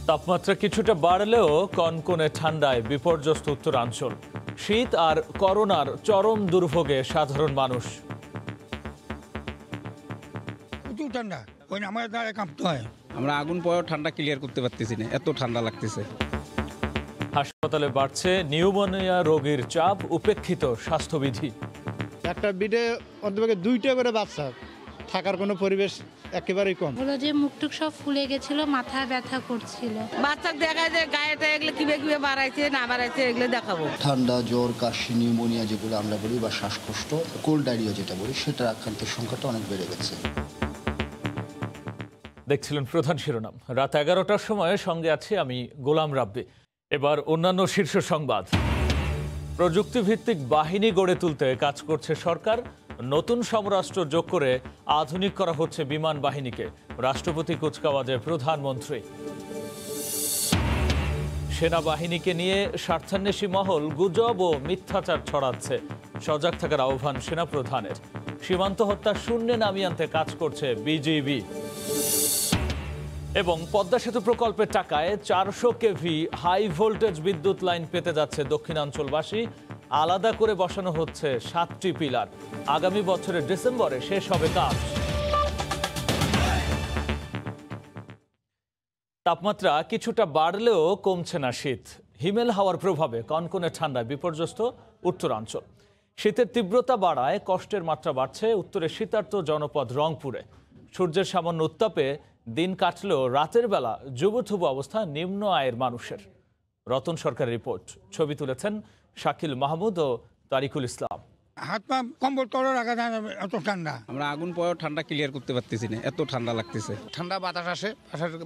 তাপমাত্রা কিছুটা বাড়লেও কনকনে ঠান্ডায় বিপর্যস্ত উত্তরাঞ্চল। শীত আর করোনার চরম দুর্ভোগে সাধারণ মানুষ। প্রচুর ঠান্ডা, ওই আমার দ্বারা কাঁপতে হয়। আমরা আগুন পরেও ঠান্ডা ক্লিয়ার করতে পারতেছি না, এত ঠান্ডা লাগতেছে। হাসপাতালে বাড়ছে নিউমোনিয়া রোগীর চাপ, উপেক্ষিত স্বাস্থ্যবিধি। একটা বেডে অন্তত 2টা করে বাচ্চা থাকার কোনো পরিবেশ একেবারেই কম। হলো যে মুখটুক সব ফুলে গেছিল, মাথায় ব্যথা করছিল। বাচ্চা দেখায় যে গায়েটা এগুলো কিভাবে বাড়াইছে না বাড়াইছে এগুলো দেখাবো। ঠান্ডা, জ্বর, কাশি, নিউমোনিয়া যেগুলো আমরা বলি বা শ্বাসকষ্ট, কোল্ড ডায়রিয়া যেটা বলি, সেটার আক্রান্তের সংখ্যাটা অনেক বেড়ে গেছে। দেখছিলেন প্রধান শিরোনাম। রাত 11টার সময় সঙ্গে আছি আমি গোলাম রাব্বি। এবার অন্যান্য শীর্ষ সংবাদ। প্রযুক্তিভিত্তিক বাহিনী গড়ে তুলতে কাজ করছে সরকার। নতুন সমরাস্ত্র যোগ করে আধুনিক করা হচ্ছে বিমান বাহিনীকে। রাষ্ট্রপতি কুচকাওয়াজে প্রধানমন্ত্রী। সেনাবাহিনীকে নিয়ে স্বার্থান্বেষী মহল গুজব ও মিথ্যাচার ছড়াচ্ছে। সজাগ থাকার আহ্বান সেনাপ্রধানের। সীমান্ত হত্যা শূন্যে নামিয়ে আনতে কাজ করছে বিজিবি। এবং পদ্মা সেতু প্রকল্পের টাকায় 400 কেভি হাই ভোল্টেজ বিদ্যুৎ লাইন পেতে যাচ্ছে দক্ষিণাঞ্চলবাসী। আলাদা করে বসানো হচ্ছে 7টি পিলার। আগামী বছরের ডিসেম্বরে শেষ হবে কাজ। তাপমাত্রা কিছুটা বাড়লেও কমছে না শীত। হিমেল হাওয়ার প্রভাবে কনকনে ঠান্ডায় বিপর্যস্ত উত্তরাঞ্চল। শীতের তীব্রতা বাড়ায় কষ্টের মাত্রা বাড়ছে উত্তরের শীতার্ত জনপদ রংপুরে। সূর্যের সামান্য উত্তাপে দিন কাটলেও রাতের বেলা যুবথুবু অবস্থা নিম্ন আয়ের মানুষের। রতন সরকারের রিপোর্ট। ছবি তুলেছেন শাকিল মাহমুদ ও তারিকুল ইসলাম। হাত পা কম্বল তলে রাখা যায় না, এত ঠান্ডা। আমরা আগুন পরেও ঠান্ডা ক্লিয়ার করতে পারতেছি না, এত ঠান্ডা লাগতেছে। ঠান্ডা বাতাস আসে,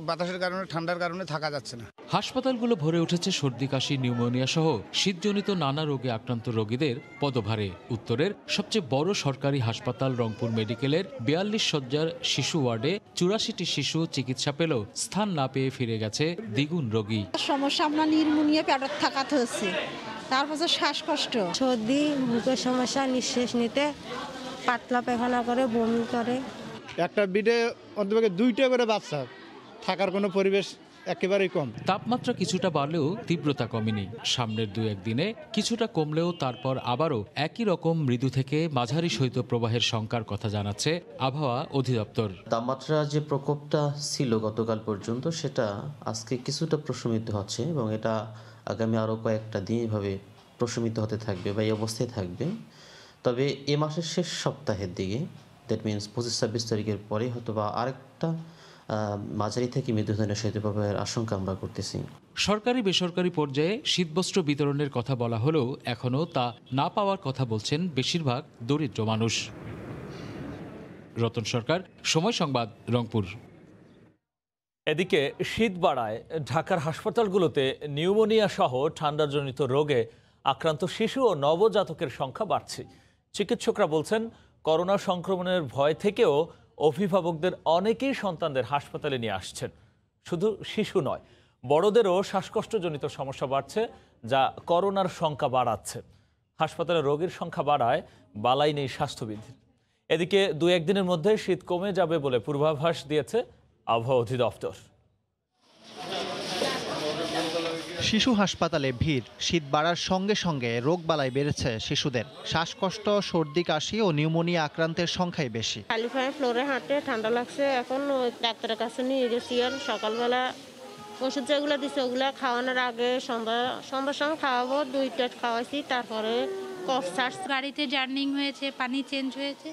বাতাসের কারণে ঠান্ডার কারণে থাকা যাচ্ছে না। হাসপাতালগুলো ভরে উঠেছে সর্দি, কাশি, নিউমোনিয়া সহ শীতজনিত নানা রোগে আক্রান্ত রোগীদের পদভারে। উত্তরের সবচেয়ে বড় সরকারি হাসপাতাল রংপুর মেডিকেলের 42 শয্যার শিশু ওয়ার্ডে 84টি শিশু চিকিৎসা পেলেও স্থান না পেয়ে ফিরে গেছে দ্বিগুণ রোগী। সমস্যা আমরা নিউমোনিয়া পেটত থাকাতে হচ্ছে, তারপর শ্বাসকষ্ট, সর্দি, বুকের সমস্যা, নিঃশ্বাস নিতে, পাতলা পায়খানা করে, বমি করে। একটা বেডে অন্তত 2টা করে বাচ্চা থাকার কোনো পরিবেশ একেবারেই কম। তাপমাত্রা কিছুটা বাড়লেও তীব্রতা কমেনি। সামনের 2-1 দিনে কিছুটা কমলেও তারপর আবারও একই রকম মৃদু থেকে মাঝারি শৈত্যপ্রবাহের শঙ্কার কথা জানাচ্ছে আবহাওয়া অধিদপ্তর। তাপমাত্রা যে প্রকোপটা ছিল গতকাল পর্যন্ত, সেটা আজকে কিছুটা প্রশমিত হচ্ছে এবং এটা আগামী আরও কয়েকটা দিন এভাবে প্রশমিত হতে থাকবে বা এই অবস্থায় থাকবে। তবে এ মাসের শেষ সপ্তাহের দিকে, দ্যাট মিনস 25-26 তারিখের পরে হয়তো বা আরেকটা মাঝারি থেকে মৃদু ধরনের শৈত্যপ্রবাহের আশঙ্কা আমরা করতেছি। সরকারি বেসরকারি পর্যায়ে শীতবস্ত্র বিতরণের কথা বলা হলেও এখনও তা না পাওয়ার কথা বলছেন বেশিরভাগ দরিদ্র মানুষ। রতন সরকার, সময় সংবাদ, রংপুর। এদিকে শীত বাড়ায় ঢাকার হাসপাতালগুলোতে নিউমোনিয়া সহ ঠান্ডাজনিত রোগে আক্রান্ত শিশু ও নবজাতকের সংখ্যা বাড়ছে। চিকিৎসকরা বলছেন, করোনা সংক্রমণের ভয় থেকেও অভিভাবকদের অনেকেই সন্তানদের হাসপাতালে নিয়ে আসছেন। শুধু শিশু নয়, বড়দেরও শ্বাসকষ্টজনিত সমস্যা বাড়ছে, যা করোনার সংখ্যা বাড়াচ্ছে। হাসপাতালে রোগীর সংখ্যা বাড়ায় বালাই নেই স্বাস্থ্যবিধির। এদিকে 2-1 দিনের মধ্যে শীত কমে যাবে বলে পূর্বাভাস দিয়েছে আবহাওয়া অধিদপ্তর। শিশু হাসপাতালে ভিড়। শীত বাড়ার সঙ্গে সঙ্গে রোগবালাই বেড়েছে শিশুদের। শ্বাসকষ্ট, সর্দি, কাশি ও নিউমোনিয়া আক্রান্তের সংখ্যাই বেশি। খালি পায়ে ফ্লোরে হাঁটে, ঠান্ডা লাগছে, এখন ডাক্তারের কাছে নিয়ে গেছি। আর সকালবেলা ওষুধ যেগুলো দিচ্ছে ওগুলো খাওয়ানোর আগে সন্ধ্যার সময় খাওয়াবো, 2টা খাওয়াইছি, তারপরে কফ সার্চ। গাড়িতে জার্নিং হয়েছে, পানি চেঞ্জ হয়েছে,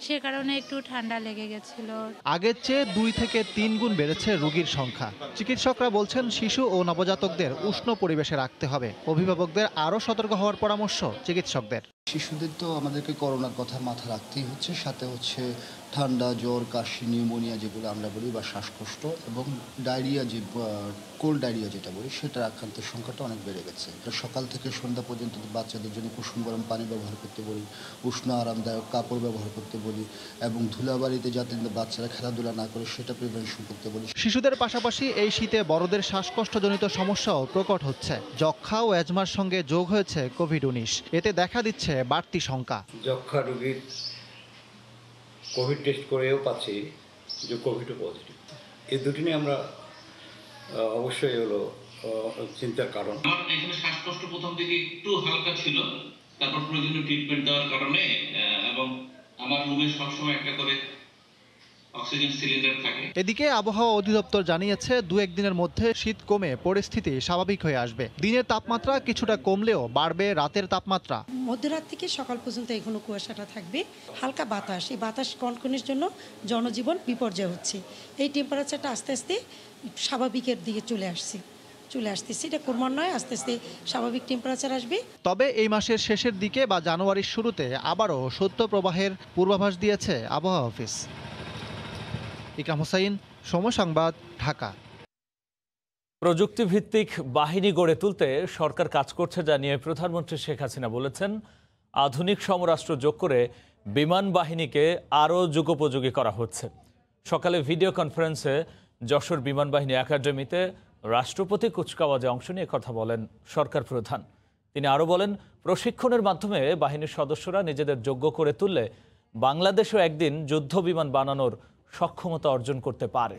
সে কারণে একটু ঠান্ডা লেগে গেছিল। আগের চেয়ে 2 থেকে 3 গুণ বেড়েছে রোগীর সংখ্যা। চিকিৎসকরা বলছেন, শিশু ও নবজাতকদের উষ্ণ পরিবেশে রাখতে হবে। অভিভাবকদের আরও সতর্ক হওয়ার পরামর্শ চিকিৎসকদের। শিশুদের তো আমাদেরকে করোনার কথা মাথা রাখতেই হচ্ছে, সাথে হচ্ছে ঠান্ডা, জ্বর, কাশি, নিউমোনিয়া যেগুলো আমরা বলি বা শ্বাসকষ্ট, এবং ডায়রিয়া, যে কোল্ড ডায়রিয়া যেটা বলি, সেটার আক্রান্তের সংখ্যাটা অনেক বেড়ে গেছে। সকাল থেকে সন্ধ্যা পর্যন্ত বাচ্চাদের জন্য কুসুম গরম পানি ব্যবহার করতে বলি, উষ্ণ আরামদায়ক কাপড় ব্যবহার করতে বলি, এবং ধুলাবাড়িতে যাতে বাচ্চারা খেলাধুলা না করে সেটা প্রিভেনশন করতে বলি। শিশুদের পাশাপাশি এই শীতে বড়দের শ্বাসকষ্টজনিত সমস্যাও প্রকট হচ্ছে। যক্ষ্মা ও অ্যাজমার সঙ্গে যোগ হয়েছে কোভিড-19। এতে দেখা দিচ্ছে বাড়তি শঙ্কা। যক্ষ্মা রোগীর কোভিড টেস্ট করেও পাচ্ছি যে কোভিডও পজিটিভ। এই দুটি নিয়ে আমরা অবশ্যই হলো চিন্তার কারণ। আমার এখানে শ্বাসকষ্ট প্রথম দিকে একটু হালকা ছিল, তারপর প্রয়োজনীয় ট্রিটমেন্ট দেওয়ার কারণে এবং আমার রুমে সবসময় একটা করে অক্সিজেন সিলিন্ডার থাকে। এদিকে আবহাওয়া অধিদপ্তর জানিয়েছে 2-1 দিনের মধ্যে শীত কমে পরিস্থিতি স্বাভাবিক হয়ে আসবে। দিনের তাপমাত্রা কিছুটা কমলেও বাড়বে রাতের তাপমাত্রা। মধ্যরাত থেকে সকাল পর্যন্ত এখনো কুয়াশাটা থাকবে, হালকা বাতাস, এই বাতাস কনকনের জন্য জনজীবন বিপর্যয় হচ্ছে। এই টেম্পারেচারটা আস্তে আস্তে স্বাভাবিকের দিকে চলে আসতেছে, এটা ক্রমান্বয়ে আস্তে আস্তে স্বাভাবিক টেম্পারেচার আসবে। তবে এই মাসের শেষের দিকে বা জানুয়ারির শুরুতে আবারও শৈত্যপ্রবাহের পূর্বাভাস দিয়েছে আবহাওয়া অফিস। ইকরাম হোসাইন, সময় সংবাদ, ঢাকা। প্রযুক্তিভিত্তিক বাহিনী গড়ে তুলতে সরকার কাজ করছে জানিয়ে প্রধানমন্ত্রী শেখ হাসিনা বলেছেন, আধুনিক সমরাস্ত্র যোগ করে বিমান বাহিনীকে আরও যুগোপযোগী করা হচ্ছে। সকালে ভিডিও কনফারেন্সে যশোর বিমান বাহিনী একাডেমিতে রাষ্ট্রপতি কুচকাওয়াজে অংশ নিয়ে কথা বলেন সরকার প্রধান। তিনি আরও বলেন, প্রশিক্ষণের মাধ্যমে বাহিনীর সদস্যরা নিজেদের যোগ্য করে তুললে বাংলাদেশও একদিন যুদ্ধ বিমান বানানোর সক্ষমতা অর্জন করতে পারে।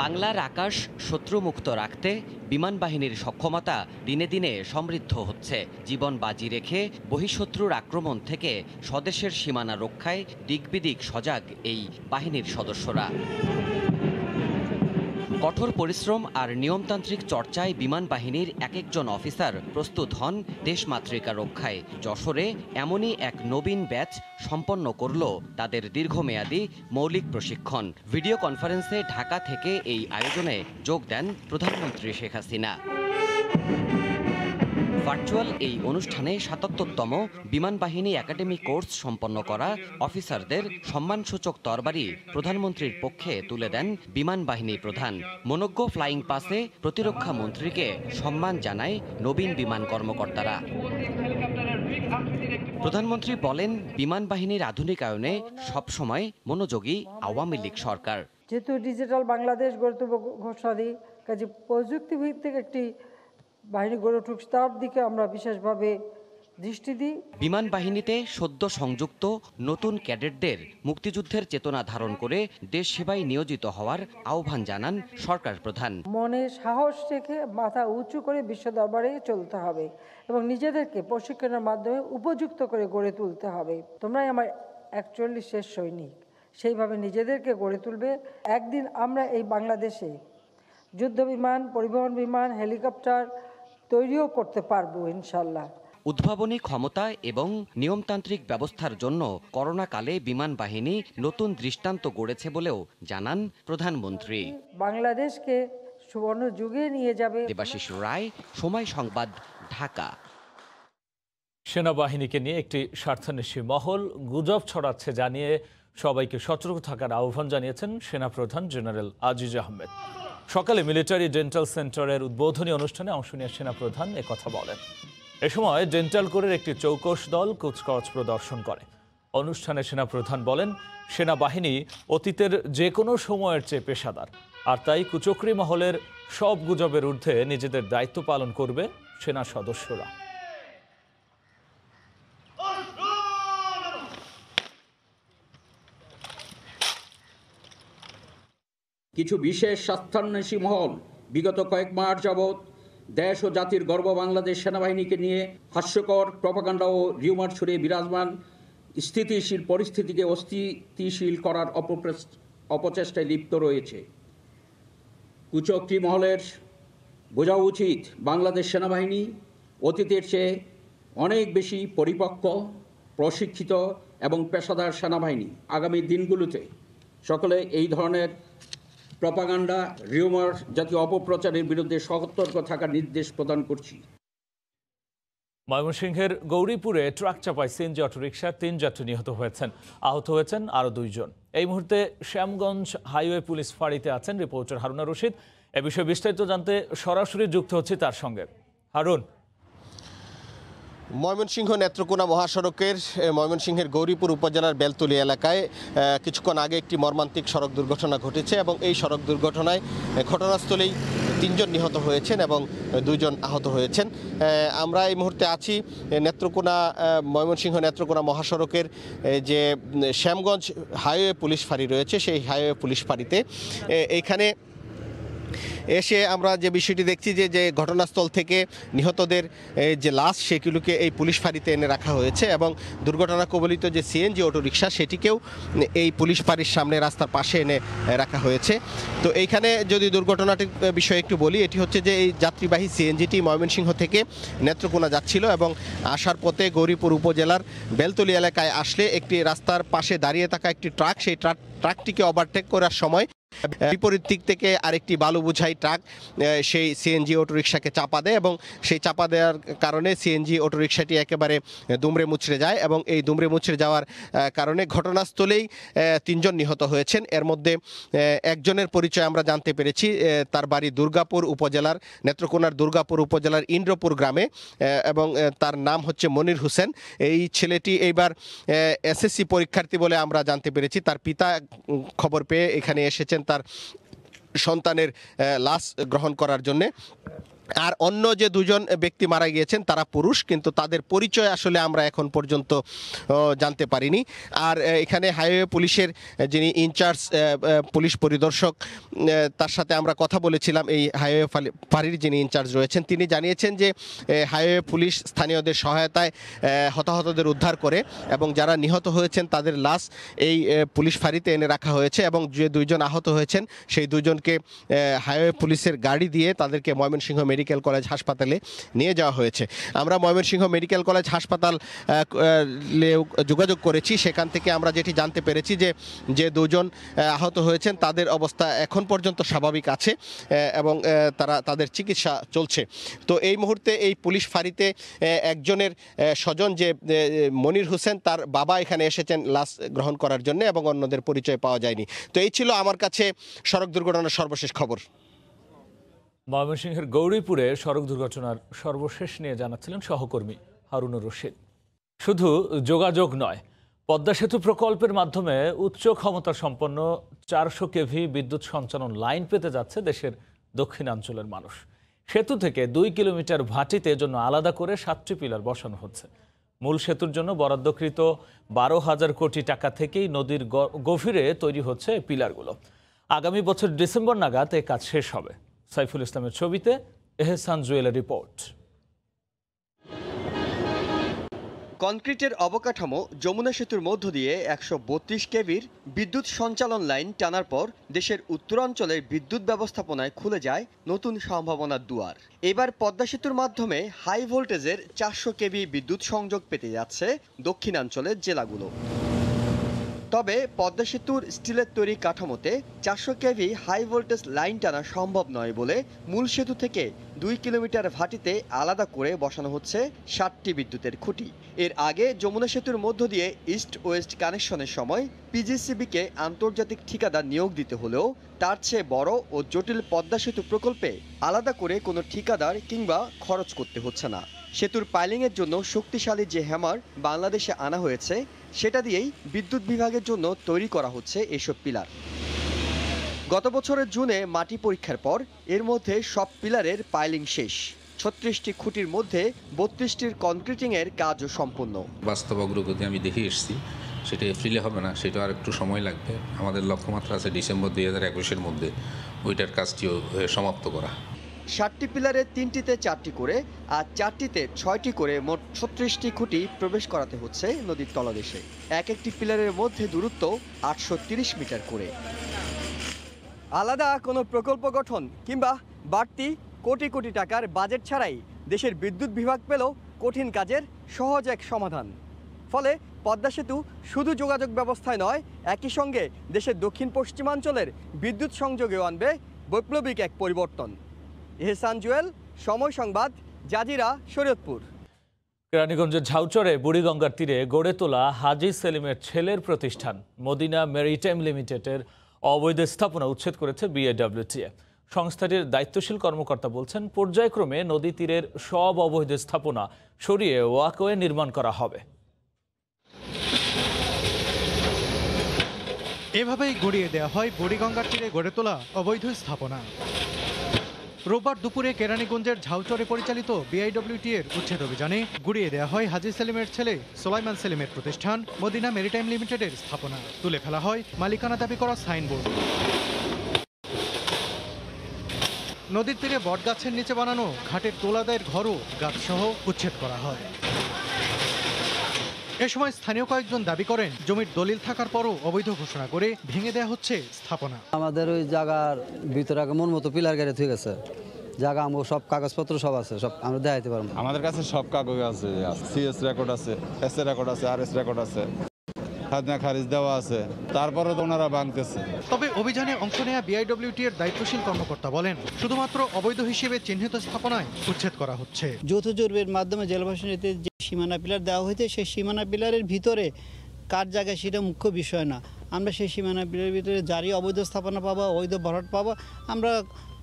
বাংলার আকাশ শত্রুমুক্ত রাখতে বিমান বাহিনীর সক্ষমতা দিনে দিনে সমৃদ্ধ হচ্ছে। জীবন বাজি রেখে বহিঃশত্রুর আক্রমণ থেকে স্বদেশের সীমানা রক্ষায় দিকবিদিক সজাগ এই বাহিনীর সদস্যরা। কঠোর পরিশ্রম আর নিয়মতান্ত্রিক চর্চায় বিমান বাহিনীর এক একজন অফিসার প্রস্তুত হন দেশমাতৃকা রক্ষায়। যশোরে এমনই এক নবীন ব্যাচ সম্পন্ন করল তাদের দীর্ঘমেয়াদী মৌলিক প্রশিক্ষণ। ভিডিও কনফারেন্সে ঢাকা থেকে এই আয়োজনে যোগ দেন প্রধানমন্ত্রী শেখ হাসিনা। ভার্চুয়াল এই অনুষ্ঠানে ৭৭তম বিমান বাহিনী একাডেমি কোর্স সম্পন্ন করা অফিসারদের সম্মানসূচক তরবারি প্রধানমন্ত্রীর পক্ষে তুলে দেন বিমান বাহিনী প্রধান। মনোজ্ঞ ফ্লাইং পাসে প্রতিরক্ষা মন্ত্রীকে সম্মান জানায় নবীন বিমান কর্মকর্তারা। প্রধানমন্ত্রী বলেন, বিমান বাহিনীর আধুনিকায়নে সবসময় মনোযোগী আওয়ামী লীগ সরকার। যেহেতু ডিজিটাল বাংলাদেশ গড়ে তুলব ঘোষণা দিই, কাজে প্রযুক্তি ভিত্তিক একটি বাহিনী গড়ে উঠুক তার দিকে আমরা বিশেষভাবে দৃষ্টি দিই। বিমান বাহিনীতে সদ্য সংযুক্ত নতুন ক্যাডেটদের মুক্তিযুদ্ধের চেতনা ধারণ করে দেশ সেবায় নিয়োজিত হওয়ার আহ্বান জানান সরকার প্রধান। মনে সাহস রেখে মাথা উঁচু করে বিশ্ব দরবারে চলতে হবে এবং নিজেদেরকে প্রশিক্ষণের মাধ্যমে উপযুক্ত করে গড়ে তুলতে হবে। তোমরাই আমার 41 শেষ সৈনিক, সেইভাবে নিজেদেরকে গড়ে তুলবে। একদিন আমরা এই বাংলাদেশে যুদ্ধ বিমান, পরিবহন বিমান, হেলিকপ্টার তৈরিও করতে পারবো ইনশাল্লাহ। উদ্ভাবনী ক্ষমতা এবং নিয়মতান্ত্রিক ব্যবস্থার জন্য করোনাকালে বিমান বাহিনী নতুন দৃষ্টান্ত গড়েছে বলেও জানান প্রধানমন্ত্রী। বাংলাদেশকে সুবর্ণ যুগে নিয়ে যাবে। দেবাশিস রায়, সময় সংবাদ, ঢাকা। সেনাবাহিনীকে নিয়ে একটি স্বার্থান্বেষী মহল গুজব ছড়াচ্ছে জানিয়ে সবাইকে সতর্ক থাকার আহ্বান জানিয়েছেন সেনাপ্রধান জেনারেল আজিজ আহমেদ। সকালে মিলিটারি ডেন্টাল সেন্টারের উদ্বোধনী অনুষ্ঠানে অংশ নিয়ে সেনাপ্রধান একথা বলেন। এ সময় ডেন্টাল কোরের একটি চৌকস দল কুচকাওয়াজ প্রদর্শন করে। অনুষ্ঠানে সেনাপ্রধান বলেন, সেনাবাহিনী অতীতের যে কোনো সময়ের চেয়ে পেশাদার, আর তাই কুচক্রী মহলের সব গুজবের ঊর্ধ্বে নিজেদের দায়িত্ব পালন করবে সেনা সদস্যরা। কিছু বিশেষ স্বার্থান্বেষী মহল বিগত কয়েক মাস যাবৎ দেশ ও জাতির গর্ব বাংলাদেশ সেনাবাহিনীকে নিয়ে হাস্যকর প্রপাগান্ডা ও রিউমার ছড়িয়ে বিরাজমান স্থিতিশীল পরিস্থিতিকে অস্থিতিশীল করার অপচেষ্টায় লিপ্ত রয়েছে। কুচক্রী মহলের বোঝা উচিত, বাংলাদেশ সেনাবাহিনী অতীতের চেয়ে অনেক বেশি পরিপক্ক, প্রশিক্ষিত এবং পেশাদার সেনাবাহিনী। আগামী দিনগুলোতে সকলে এই ধরনের প্রপাগান্ডা, রিউমার জাতীয় অপপ্রচারের বিরুদ্ধে সতর্ক থাকার নির্দেশ প্রদান করছি। ময়মনসিংহের গৌরীপুরে ট্রাক চাপায় সিএনজি অটোরিকশার 3 যাত্রী নিহত হয়েছেন, আহত হয়েছেন আরও 2 জন। এই মুহূর্তে শ্যামগঞ্জ হাইওয়ে পুলিশ ফাঁড়িতে আছেন রিপোর্টার হারুনা রশিদ। এ বিষয়ে বিস্তারিত জানতে সরাসরি যুক্ত হচ্ছে তার সঙ্গে। হারুন। ময়মনসিংহ নেত্রকোনা মহাসড়কের ময়মনসিংহের গৌরীপুর উপজেলার বেলতলি এলাকায় কিছুক্ষণ আগে একটি মর্মান্তিক সড়ক দুর্ঘটনা ঘটেছে এবং এই সড়ক দুর্ঘটনায় ঘটনাস্থলেই 3 জন নিহত হয়েছেন এবং 2 জন আহত হয়েছেন। আমরা এই মুহূর্তে আছি নেত্রকোনা ময়মনসিংহ নেত্রকোনা মহাসড়কের যে শ্যামগঞ্জ হাইওয়ে পুলিশ ফাঁড়ি রয়েছে সেই হাইওয়ে পুলিশ ফাঁড়িতে। এইখানে এসে আমরা যে বিষয়টি দেখছি যে ঘটনাস্থল থেকে নিহতদের যে লাশ সেগুলোকে এই পুলিশ ফাঁড়িতে এনে রাখা হয়েছে এবং দুর্ঘটনা কবলিত যে সিএনজি অটোরিকশা সেটিকেও এই পুলিশ ফাঁড়ির সামনে রাস্তার পাশে এনে রাখা হয়েছে। তো এইখানে যদি দুর্ঘটনাটির বিষয়ে একটু বলি, এটি হচ্ছে যে এই যাত্রীবাহী সিএনজিটি ময়মনসিংহ থেকে নেত্রকোনা যাচ্ছিল এবং আসার পথে গৌরীপুর উপজেলার বেলতলি এলাকায় আসলে একটি রাস্তার পাশে দাঁড়িয়ে থাকা একটি ট্রাক, সেই ট্রাকটিকে ওভারটেক করার সময় বিপরীত দিক থেকে আরেকটি বালু বোঝাই ট্রাক সেই সিএনজি অটোরিকশাকে চাপা দেয় এবং সেই চাপা দেওয়ার কারণে সিএনজি অটোরিকশাটি একেবারে দুমড়ে মুচড়ে যায় এবং এই দুমড়ে মুচড়ে যাওয়ার কারণে ঘটনাস্থলেই 3 জন নিহত হয়েছেন। এর মধ্যে একজনের পরিচয় আমরা জানতে পেরেছি, তার বাড়ি দুর্গাপুর উপজেলার নেত্রকোনার দুর্গাপুর উপজেলার ইন্দ্রপুর গ্রামে এবং তার নাম হচ্ছে মনির হোসেন। এই ছেলেটি এইবার এসএসসি পরীক্ষার্থী বলে আমরা জানতে পেরেছি। তার পিতা খবর পেয়ে এখানে এসেছেন তার সন্তানের লাশ গ্রহণ করার জন্যে। আর অন্য যে 2 জন ব্যক্তি মারা গিয়েছেন তারা পুরুষ, কিন্তু তাদের পরিচয় আসলে আমরা এখন পর্যন্ত জানতে পারিনি। আর এখানে হাইওয়ে পুলিশের যিনি ইনচার্জ পুলিশ পরিদর্শক তার সাথে আমরা কথা বলেছিলাম, এই হাইওয়ে ফাঁড়ির যিনি ইনচার্জ রয়েছেন তিনি জানিয়েছেন যে হাইওয়ে পুলিশ স্থানীয়দের সহায়তায় হতাহতদের উদ্ধার করে এবং যারা নিহত হয়েছেন তাদের লাশ এই পুলিশ ফাঁড়িতে এনে রাখা হয়েছে এবং যে 2 জন আহত হয়েছেন সেই 2 জনকে হাইওয়ে পুলিশের গাড়ি দিয়ে তাদেরকে ময়মনসিংহ মেডিকেল কলেজ হাসপাতালে নিয়ে যাওয়া হয়েছে। আমরা ময়মনসিংহ মেডিকেল কলেজ হাসপাতাল যোগাযোগ করেছি, সেখান থেকে আমরা যেটি জানতে পেরেছি যে 2 জন আহত হয়েছেন তাদের অবস্থা এখন পর্যন্ত স্বাভাবিক আছে এবং তাদের চিকিৎসা চলছে। তো এই মুহূর্তে এই পুলিশ ফাঁড়িতে একজনের স্বজন যে মনির হোসেন তার বাবা এখানে এসেছেন লাশ গ্রহণ করার জন্য এবং অন্যদের পরিচয় পাওয়া যায়নি। তো এই ছিল আমার কাছে সড়ক দুর্ঘটনার সর্বশেষ খবর। ময়মনসিংহের গৌরীপুরে সড়ক দুর্ঘটনার সর্বশেষ নিয়ে জানাচ্ছিলেন সহকর্মী হারুনুর রশিদ। শুধু যোগাযোগ নয়, পদ্মা সেতু প্রকল্পের মাধ্যমে উচ্চ ক্ষমতা সম্পন্ন 400 কেভি বিদ্যুৎ সঞ্চালন লাইন পেতে যাচ্ছে দেশের দক্ষিণাঞ্চলের মানুষ। সেতু থেকে 2 কিলোমিটার ভাটিতে জন্য আলাদা করে 7টি পিলার বসানো হচ্ছে। মূল সেতুর জন্য বরাদ্দকৃত 12,000 কোটি টাকা থেকেই নদীর গভীরে তৈরি হচ্ছে পিলারগুলো। আগামী বছর ডিসেম্বর নাগাদ এই কাজ শেষ হবে। সাইফুল ইসলামের ছবিতে এহসান জুয়েলের রিপোর্ট। কনক্রিটের অবকাঠামো যমুনা সেতুর মধ্য দিয়ে 132 কেভির বিদ্যুৎ সঞ্চালন লাইন টানার পর দেশের উত্তরাঞ্চলের বিদ্যুৎ ব্যবস্থাপনায় খুলে যায় নতুন সম্ভাবনার দুয়ার। এবার পদ্মা সেতুর মাধ্যমে হাই ভোল্টেজের 400 কেভি বিদ্যুৎ সংযোগ পেতে যাচ্ছে দক্ষিণাঞ্চলের জেলাগুলো। তবে পদ্মা সেতুর স্টিলের তৈরি কাঠামোতে 400 কেভি হাই ভোল্টেজ লাইন টানা সম্ভব নয় বলে মূল সেতু থেকে 2 কিলোমিটার ভাটিতে আলাদা করে বসানো হচ্ছে 7টি বিদ্যুতের খুঁটি। এর আগে যমুনা সেতুর মধ্য দিয়ে ইস্ট ওয়েস্ট কানেকশনের সময় পিজিসিবিকে আন্তর্জাতিক ঠিকাদার নিয়োগ দিতে হলেও তার চেয়ে বড় ও জটিল পদ্মা সেতু প্রকল্পে আলাদা করে কোনো ঠিকাদার কিংবা খরচ করতে হচ্ছে না। সেতুর পাইলিংয়ের জন্য শক্তিশালী যে হ্যামার বাংলাদেশে আনা হয়েছে সেটা দিয়েই বিদ্যুৎ বিভাগের জন্য তৈরি করা হচ্ছে এসব পিলার। গত বছরের জুনে মাটি পরীক্ষার পর এর মধ্যে সব পিলারের পাইলিং শেষ। 36টি খুঁটির মধ্যে 32টির কনক্রিটিংয়ের কাজও সম্পন্ন। বাস্তব অগ্রগতি আমি দেখে এসেছি, সেটা এপ্রিলে হবে না, সেটা আর একটু সময় লাগবে। আমাদের লক্ষ্যমাত্রা আছে ডিসেম্বর 2021-এর মধ্যে ওইটার কাজটিও সমাপ্ত করা। 7টি পিলারে 3টিতে 4টি করে আর 4টিতে 6টি করে মোট 36টি খুঁটি প্রবেশ করাতে হচ্ছে নদীর তলদেশে। এক একটি পিলারের মধ্যে দূরত্ব 830 মিটার করে। আলাদা কোনো প্রকল্প গঠন কিংবা বাড়তি কোটি কোটি টাকার বাজেট ছাড়াই দেশের বিদ্যুৎ বিভাগ পেল কঠিন কাজের সহজ এক সমাধান। ফলে পদ্মা সেতু শুধু যোগাযোগ ব্যবস্থায় নয়, একই সঙ্গে দেশের দক্ষিণ পশ্চিমাঞ্চলের বিদ্যুৎ সংযোগেও আনবে বৈপ্লবিক এক পরিবর্তন। এহসান জুয়েল, সময় সংবাদ, জাজিরা, শরীয়তপুর। কেরানীগঞ্জের ঝাউচরে বুড়িগঙ্গার তীরে গড়ে তোলা হাজি সেলিমের ছেলের প্রতিষ্ঠান মদিনা মেরিটাইম লিমিটেডের অবৈধ স্থাপনা উচ্ছেদ করেছে বিএডব্লিউটিএ। সংস্থাটির দায়িত্বশীল কর্মকর্তা বলছেন, পর্যায়ক্রমে নদী তীরের সব অবৈধ স্থাপনা সরিয়ে ওয়াকওয়ে নির্মাণ করা হবে। এভাবেই গড়িয়ে দেওয়া হয় বুড়িগঙ্গার তীরে গড়ে তোলা অবৈধ স্থাপনা। রোববার দুপুরে কেরানীগঞ্জের ঝাউচরে পরিচালিত বিআইডব্লিউটি এর উচ্ছেদ অভিযানে গুড়িয়ে দেওয়া হয় হাজী সেলিমের ছেলে সোলাইমান সেলিমের প্রতিষ্ঠান মদিনা মেরিটাইম লিমিটেডের স্থাপনা। তুলে ফেলা হয় মালিকানা দাবি করা সাইনবোর্ড। নদীর তীরে বটগাছের নিচে বানানো ঘাটের তোলাদায়ের ঘরও গাছসহ উচ্ছেদ করা হয়। এ সময় স্থানীয় কয়েকজন দাবি করেন জমির দলিল থাকার পরও অবৈধ ঘোষণা করে ভেঙে দেওয়া হচ্ছে স্থাপনা। আমাদের ওই জায়গার ভিতরে মন মতো পিলার গাড়ি ঠিক আছে, জায়গা আমার সব কাগজপত্র সব আছে, সব আমরা দেখাইতে পারবো। আমাদের কাছে সব কাগজ আছে, সিএস রেকর্ড আছে, এস এ রেকর্ড আছে, আরএস রেকর্ড আছে, খাজনা খারিজ দেওয়া আছে, তারপরে তো ওনারা ভাঙতেছে। তবে অভিযানে অংশ নেওয়া বিআইডব্লিউটি এর দায়িত্বশীল কর্মকর্তা বলেন শুধুমাত্র অবৈধ হিসেবে চিহ্নিত স্থাপনায় উচ্ছেদ করা হচ্ছে। যৌথ জরিপের মাধ্যমে জেলাবাসীতে যে সীমানা পিলার দেওয়া হয়েছে সেই সীমানা পিলারের ভিতরে কার জায়গায় সেটা মুখ্য বিষয় না। আমরা সেই সীমানা পিলারের ভিতরে জারি অবৈধ স্থাপনা পাবো, অবৈধ ভরাট পাবো, আমরা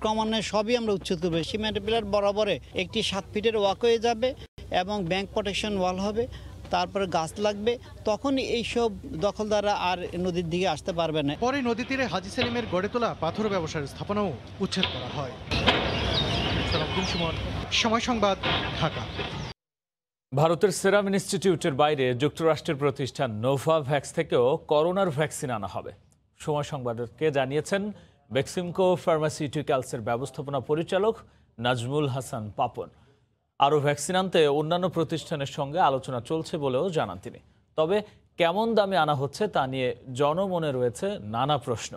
ক্রমান্বয়ে সবই আমরা উচ্ছেদ করবো। সীমানা পিলার বরাবরে একটি 7 ফিটের ওয়াকওয়ে যাবে এবং ব্যাংক প্রোটেকশন ওয়াল হবে, তারপরে গাছ লাগবে, তখন এইসব দখলদাররা আর নদীর দিকে আসতে পারবে না। পরে নদী তীরে হাজী সেলিমের গড়ে তোলা পাথর ব্যবসার স্থাপনাও উচ্ছেদ করা হয়। সময় সংবাদ, ঢাকা। ভারতের সেরাম ইনস্টিটিউটের বাইরে যুক্তরাষ্ট্রের প্রতিষ্ঠান নোভাভ্যাক্স থেকেও করোনার ভ্যাকসিন আনা হবে। সময় সংবাদকে জানিয়েছেন বেক্সিমকো ফার্মাসিউটিক্যালসের ব্যবস্থাপনা পরিচালক নাজমুল হাসান পাপন। আরও ভ্যাকসিন আনতে অন্যান্য প্রতিষ্ঠানের সঙ্গে আলোচনা চলছে বলেও জানান তিনি। তবে কেমন দামে আনা হচ্ছে তা নিয়ে জনমনে রয়েছে নানা প্রশ্ন।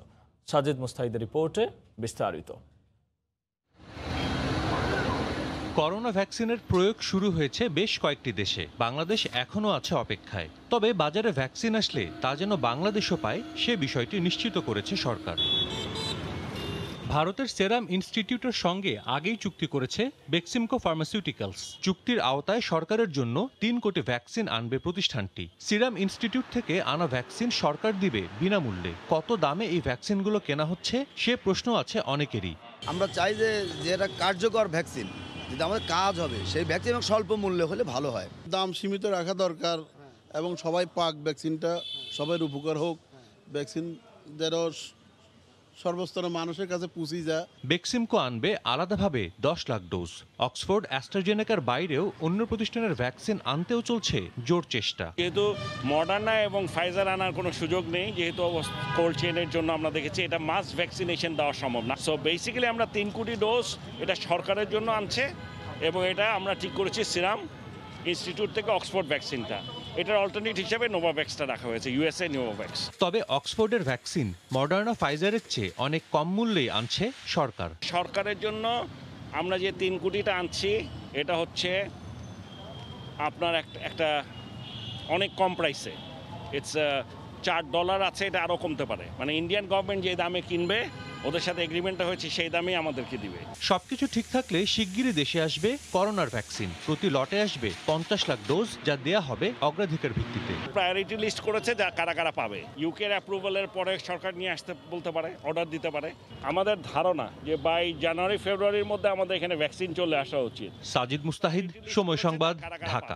সাজিদ মুস্তাহিদের রিপোর্টে বিস্তারিত। করোনা ভ্যাকসিনের প্রয়োগ শুরু হয়েছে বেশ কয়েকটি দেশে, বাংলাদেশ এখনও আছে অপেক্ষায়। তবে বাজারে ভ্যাকসিন আসলে তা যেন বাংলাদেশও পায় সে বিষয়টি নিশ্চিত করেছে সরকার। ভারতের সেরাম ইনস্টিটিউটের সঙ্গে আগেই চুক্তি করেছে বেক্সিমকো ফার্মাসিউটিক্যালস। চুক্তির আওতায় সরকারের জন্য 3 কোটি ভ্যাকসিন আনবে প্রতিষ্ঠানটি। সিরাম ইনস্টিটিউট থেকে আনা ভ্যাকসিন সরকার দিবে বিনামূল্যে। কত দামে এই ভ্যাকসিনগুলো কেনা হচ্ছে সে প্রশ্ন আছে অনেকেরই। আমরা চাই যে এটা কার্যকর ভ্যাকসিন, যদি আমাদের কাজ হবে সেই ভ্যাকসিন স্বল্প মূল্যে হলে ভালো হয়। দাম সীমিত রাখা দরকার এবং সবাই পাক, ভ্যাকসিনটা সবাই উপকার হোক, ভ্যাকসিন যেন সর্বস্তরের মানুষের কাছে পৌঁছে যায়। বেক্সিমকো আনবে আলাদাভাবে 10 লাখ ডোজ। অক্সফোর্ড অ্যাস্ট্রাজেনেকার বাইরেও অন্য প্রতিষ্ঠানের ভ্যাকসিন আনতেও চলছে জোর চেষ্টা। যেহেতু মডার্না এবং ফাইজার আনার কোনো সুযোগ নেই, যেহেতু কোল্ড চেইনের জন্য আমরা দেখেছি এটা মাস ভ্যাকসিনেশন দেওয়া সম্ভব না। সো বেসিক্যালি আমরা 3 কোটি ডোজ এটা সরকারের জন্য আনছে এবং এটা আমরা ঠিক করেছি সিরাম ইনস্টিটিউট থেকে অক্সফোর্ড ভ্যাকসিনটা, এটার অল্টারনেট হিসেবে নোভাভ্যাক্সটা রাখা হয়েছে, ইউএসএ নোভাভ্যাক্স। তবে অক্সফোর্ডের ভ্যাকসিন মডার্না ফাইজারের চেয়ে অনেক কম মূল্যেই আনছে সরকার। সরকারের জন্য আমরা যে 3 কোটিটা আনছি এটা হচ্ছে আপনার একটা অনেক কম প্রাইসে, ইটস $4 আছে, এটা আরও কমতে পারে। মানে ইন্ডিয়ান গভর্নমেন্ট যে দামে কিনবে ওদের সাথে এগ্রিমেন্টটা হয়েছে সেই দামেই আমাদেরকে দিবে। সবকিছু ঠিক থাকলে শিগগিরই দেশে আসবে করোনার ভ্যাকসিন। প্রতি লটে আসবে 50 লাখ ডোজ, যা দেয়া হবে অগ্রাধিকার ভিত্তিতে। প্রায়োরিটি লিস্ট করেছে যা কারা কারা পাবে। ইউকের অ্যাপ্রুভালের পরে সরকার নিয়ে আসতে বলতে পারে, অর্ডার দিতে পারে। আমাদের ধারণা যে বাই জানুয়ারি ফেব্রুয়ারির মধ্যে আমাদের এখানে ভ্যাকসিন চলে আসা উচিত। সাজিদ মুস্তাহিদ, সময় সংবাদ, ঢাকা।